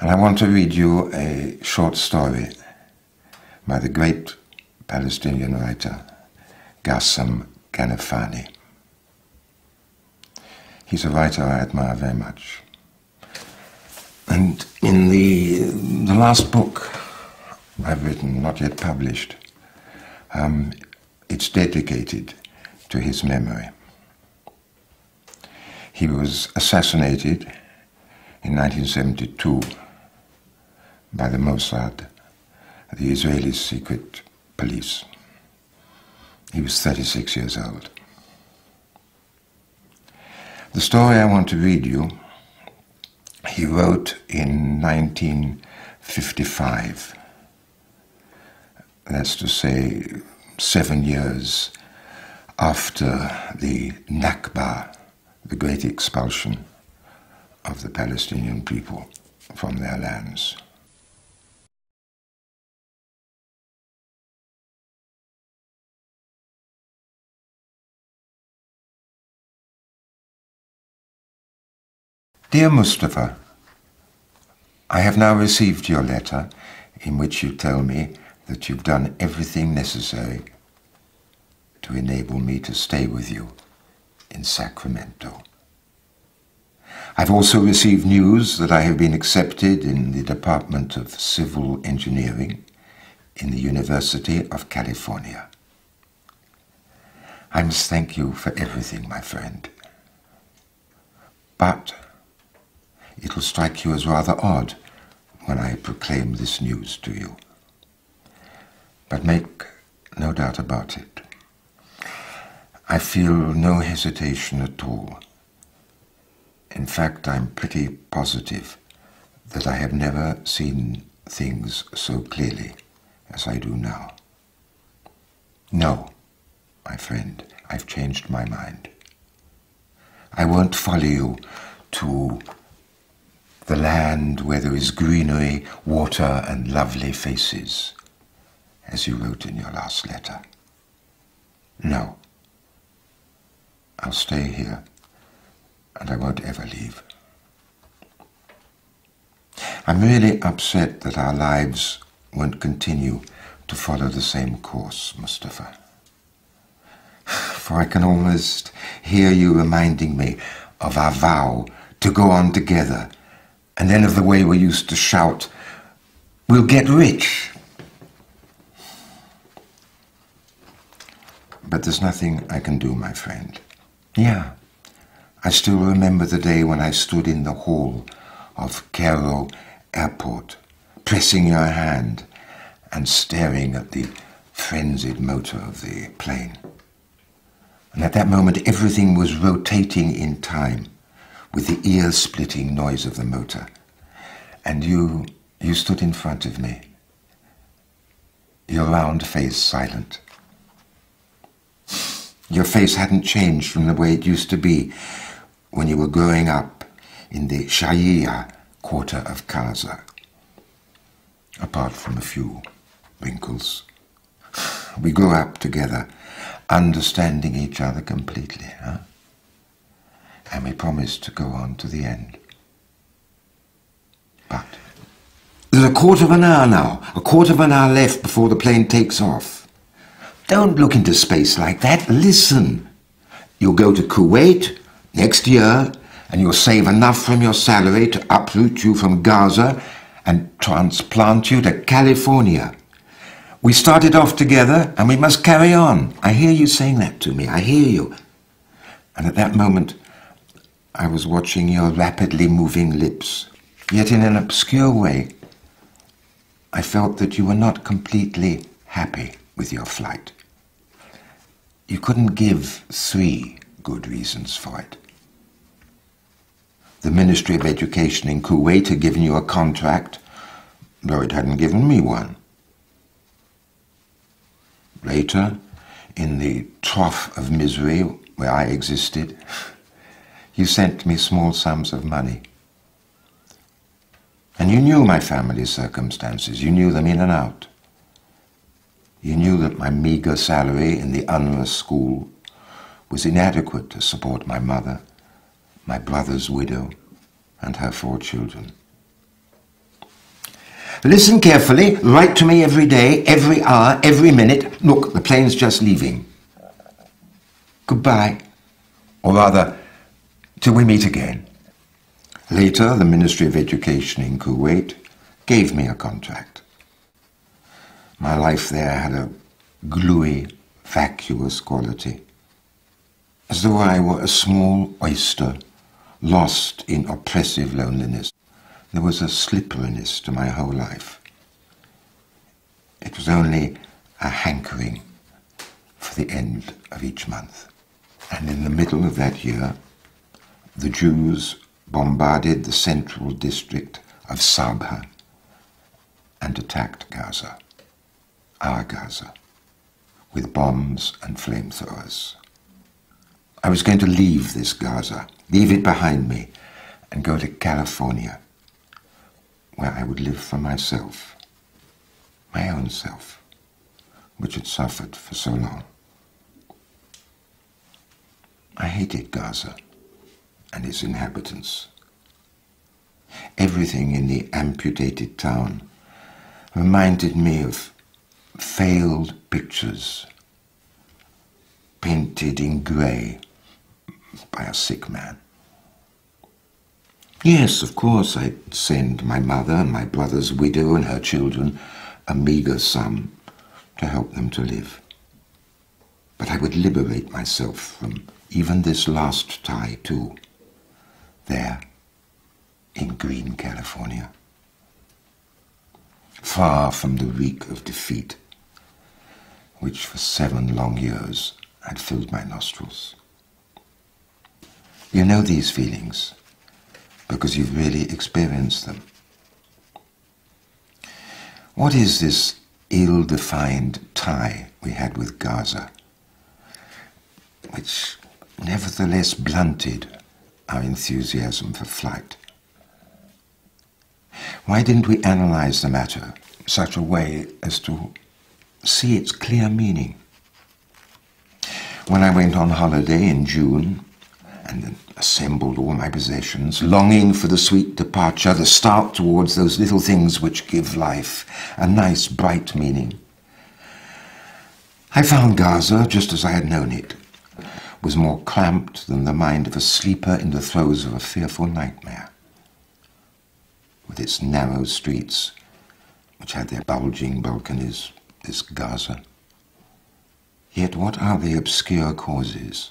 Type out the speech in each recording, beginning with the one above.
And I want to read you a short story by the great Palestinian writer, Ghasaan Kanafani. He's a writer I admire very much. And in the last book I've written, not yet published, it's dedicated to his memory. He was assassinated in 1972 by the Mossad, the Israeli secret police. He was 36 years old. The story I want to read you, he wrote in 1955. That's to say, 7 years after the Nakba, the great expulsion of the Palestinian people from their lands. Dear Mustafa, I have now received your letter in which you tell me that you've done everything necessary to enable me to stay with you in Sacramento. I've also received news that I have been accepted in the Department of Civil Engineering in the University of California. I must thank you for everything, my friend. But it will strike you as rather odd when I proclaim this news to you. But make no doubt about it. I feel no hesitation at all. In fact, I'm pretty positive that I have never seen things so clearly as I do now. No, my friend, I've changed my mind. I won't follow you to the land where there is greenery, water, and lovely faces, as you wrote in your last letter. No, I'll stay here, and I won't ever leave. I'm really upset that our lives won't continue to follow the same course, Mustafa. For I can almost hear you reminding me of our vow to go on together, and then of the way we used to shout, "We'll get rich." But there's nothing I can do, my friend. Yeah, I still remember the day when I stood in the hall of Cairo Airport, pressing your hand and staring at the frenzied motor of the plane. And at that moment, everything was rotating in time with the ear-splitting noise of the motor. And you stood in front of me, your round face silent. Your face hadn't changed from the way it used to be when you were growing up in the Sharia quarter of Gaza, apart from a few wrinkles. We grew up together, understanding each other completely, huh? And we promised to go on to the end. But there's a quarter of an hour now, a quarter of an hour left before the plane takes off. Don't look into space like that. Listen. You'll go to Kuwait next year, and you'll save enough from your salary to uproot you from Gaza and transplant you to California. We started off together, and we must carry on. I hear you saying that to me. I hear you. And at that moment, I was watching your rapidly moving lips. Yet in an obscure way, I felt that you were not completely happy with your flight. You couldn't give 3 good reasons for it. The Ministry of Education in Kuwait had given you a contract, though it hadn't given me one. Later, in the trough of misery where I existed, you sent me small sums of money. And you knew my family's circumstances. You knew them in and out. You knew that my meager salary in the UNRWA school was inadequate to support my mother, my brother's widow, and her 4 children. Listen carefully, write to me every day, every hour, every minute. Look, the plane's just leaving. Goodbye. Or rather, till we meet again. Later, the Ministry of Education in Kuwait gave me a contract. My life there had a gluey, vacuous quality, as though I were a small oyster lost in oppressive loneliness. There was a slipperiness to my whole life. It was only a hankering for the end of each month. And in the middle of that year, the Jews bombarded the central district of Sabha and attacked Gaza, our Gaza, with bombs and flamethrowers. I was going to leave this Gaza, leave it behind me, and go to California, where I would live for myself, my own self, which had suffered for so long. I hated Gaza and its inhabitants. Everything in the amputated town reminded me of failed pictures painted in grey by a sick man. Yes, of course, I'd send my mother and my brother's widow and her children a meagre sum to help them to live. But I would liberate myself from even this last tie too, there in green California, far from the reek of defeat, which for 7 long years had filled my nostrils. You know these feelings because you've really experienced them. What is this ill-defined tie we had with Gaza, which nevertheless blunted our enthusiasm for flight? Why didn't we analyze the matter in such a way as to see its clear meaning? When I went on holiday in June and assembled all my possessions, longing for the sweet departure, the start towards those little things which give life a nice, bright meaning, I found Gaza, just as I had known it, was more clamped than the mind of a sleeper in the throes of a fearful nightmare, with its narrow streets, which had their bulging balconies, this Gaza. Yet what are the obscure causes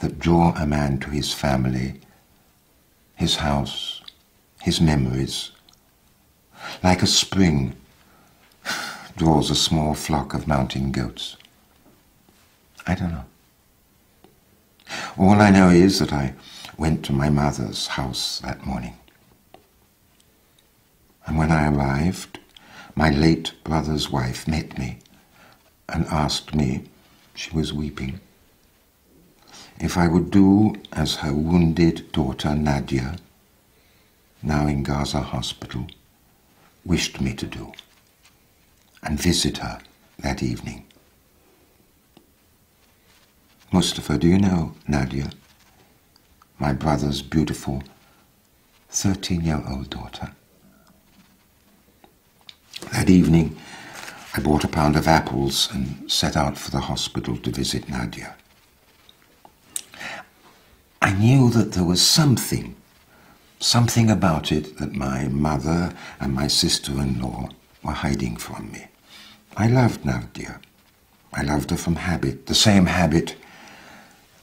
that draw a man to his family, his house, his memories, like a spring draws a small flock of mountain goats? I don't know. All I know is that I went to my mother's house that morning. And when I arrived, my late brother's wife met me and asked me, she was weeping, if I would do as her wounded daughter Nadia, now in Gaza hospital, wished me to do, and visit her that evening. Mustafa, do you know Nadia, my brother's beautiful 13-year-old daughter? That evening, I bought a pound of apples and set out for the hospital to visit Nadia. I knew that there was something about it that my mother and my sister-in-law were hiding from me. I loved Nadia. I loved her from habit, the same habit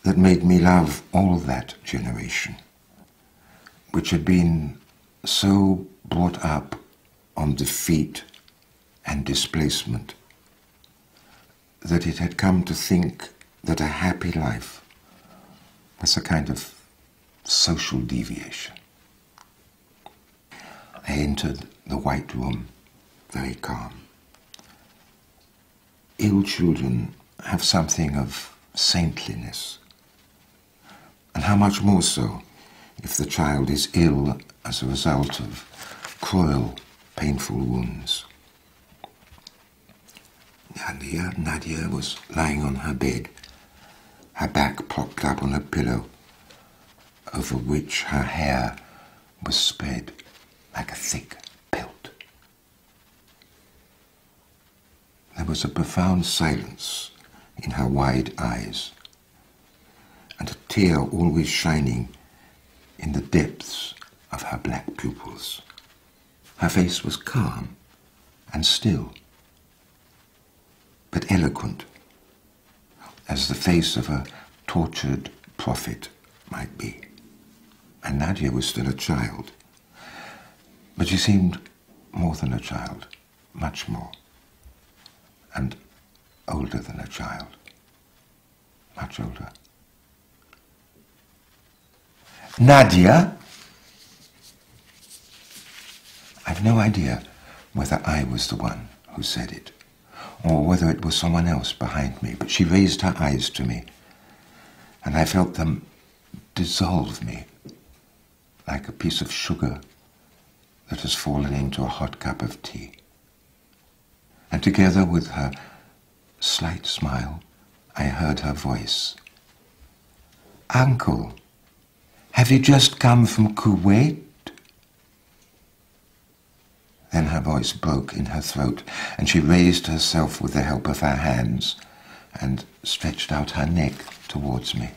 that made me love all that generation, which had been so brought up on defeat and displacement that it had come to think that a happy life was a kind of social deviation. I entered the white room, very calm. Ill children have something of saintliness, and how much more so if the child is ill as a result of cruel, painful wounds. Nadia was lying on her bed, her back propped up on a pillow, over which her hair was spread like a thick pelt. was a profound silence in her wide eyes, and a tear always shining in the depths of her black pupils. Her face was calm and still, but eloquent, as the face of a tortured prophet might be. And Nadia was still a child, but she seemed more than a child, much more, and older than a child, much older. Nadia? I've no idea whether I was the one who said it, or whether it was someone else behind me, but she raised her eyes to me, and I felt them dissolve me like a piece of sugar that has fallen into a hot cup of tea. And together with her slight smile, I heard her voice. "Uncle, have you just come from Kuwait?" Then her voice broke in her throat, and she raised herself with the help of her hands and stretched out her neck towards me.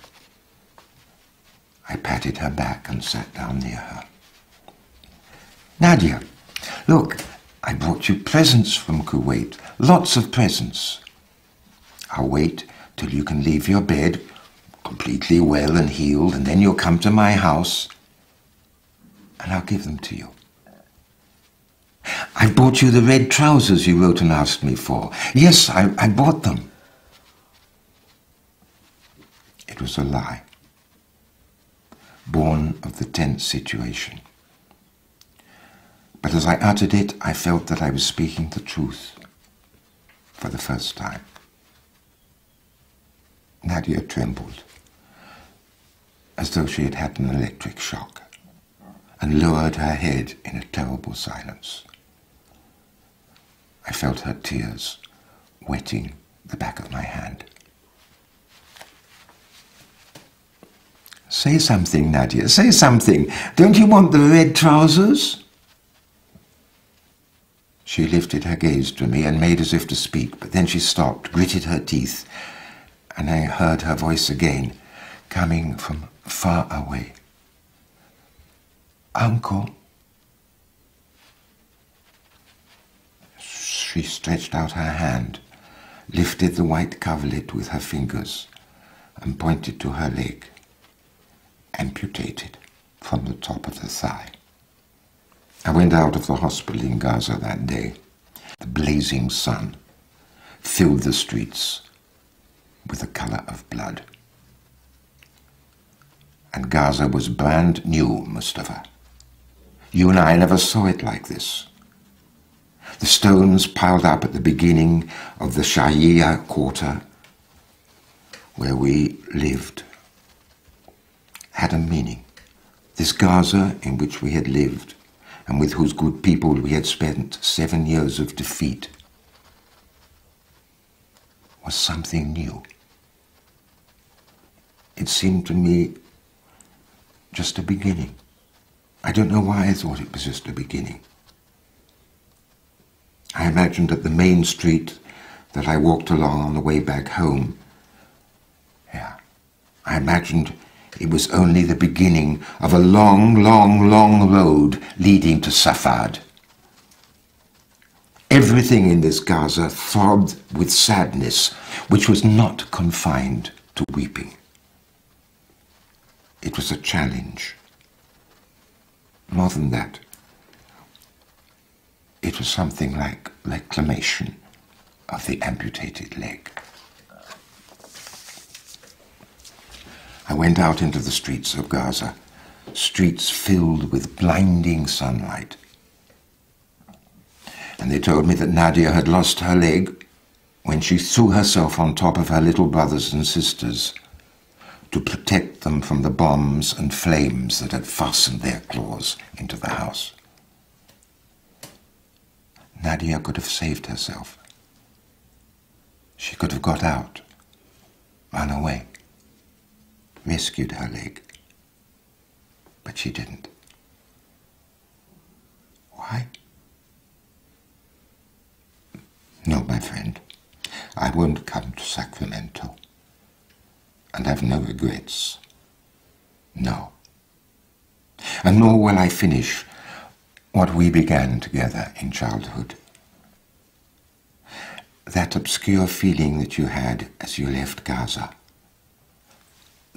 I patted her back and sat down near her. "Nadia, look, I brought you presents from Kuwait, lots of presents. I'll wait till you can leave your bed, completely well and healed, and then you'll come to my house, and I'll give them to you. I bought you the red trousers you wrote and asked me for. Yes, I bought them." It was a lie, born of the tense situation. But as I uttered it, I felt that I was speaking the truth for the first time. Nadia trembled, as though she had had an electric shock, and lowered her head in a terrible silence. I felt her tears wetting the back of my hand. "Say something, Nadia, say something. Don't you want the red trousers?" She lifted her gaze to me and made as if to speak, but then she stopped, gritted her teeth, and I heard her voice again, coming from far away. "Uncle." She stretched out her hand, lifted the white coverlet with her fingers, and pointed to her leg, amputated from the top of the thigh. I went out of the hospital in Gaza that day. The blazing sun filled the streets with the color of blood. And Gaza was brand new, Mustafa. You and I never saw it like this. The stones piled up at the beginning of the Shahia quarter, where we lived, had a meaning. This Gaza in which we had lived, and with whose good people we had spent 7 years of defeat, was something new. It seemed to me just a beginning. I don't know why I thought it was just a beginning. I imagined that the main street that I walked along on the way back home, I imagined it was only the beginning of a long, long, long road leading to Safad. Everything in this Gaza throbbed with sadness, which was not confined to weeping. It was a challenge. More than that, it was something like reclamation of the amputated leg. I went out into the streets of Gaza, streets filled with blinding sunlight. And they told me that Nadia had lost her leg when she threw herself on top of her little brothers and sisters to protect them from the bombs and flames that had fastened their claws into the house. Nadia could have saved herself. She could have got out, run away, rescued her leg, but she didn't. Why? No, my friend, I won't come to Sacramento. And I've no regrets. No. And nor will I finish what we began together in childhood. That obscure feeling that you had as you left Gaza,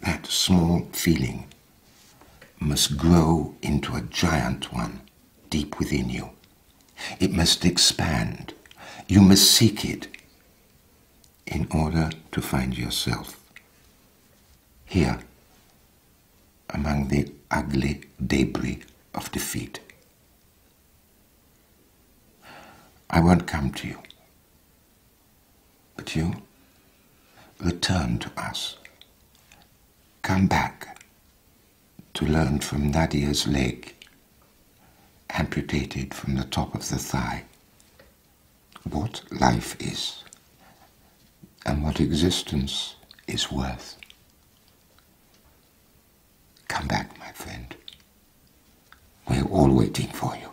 that small feeling must grow into a giant one deep within you. It must expand. You must seek it in order to find yourself here among the ugly debris of defeat. I won't come to you, but you return to us. Come back to learn from Nadia's leg, amputated from the top of the thigh, what life is and what existence is worth. Come back, my friend. We're all waiting for you.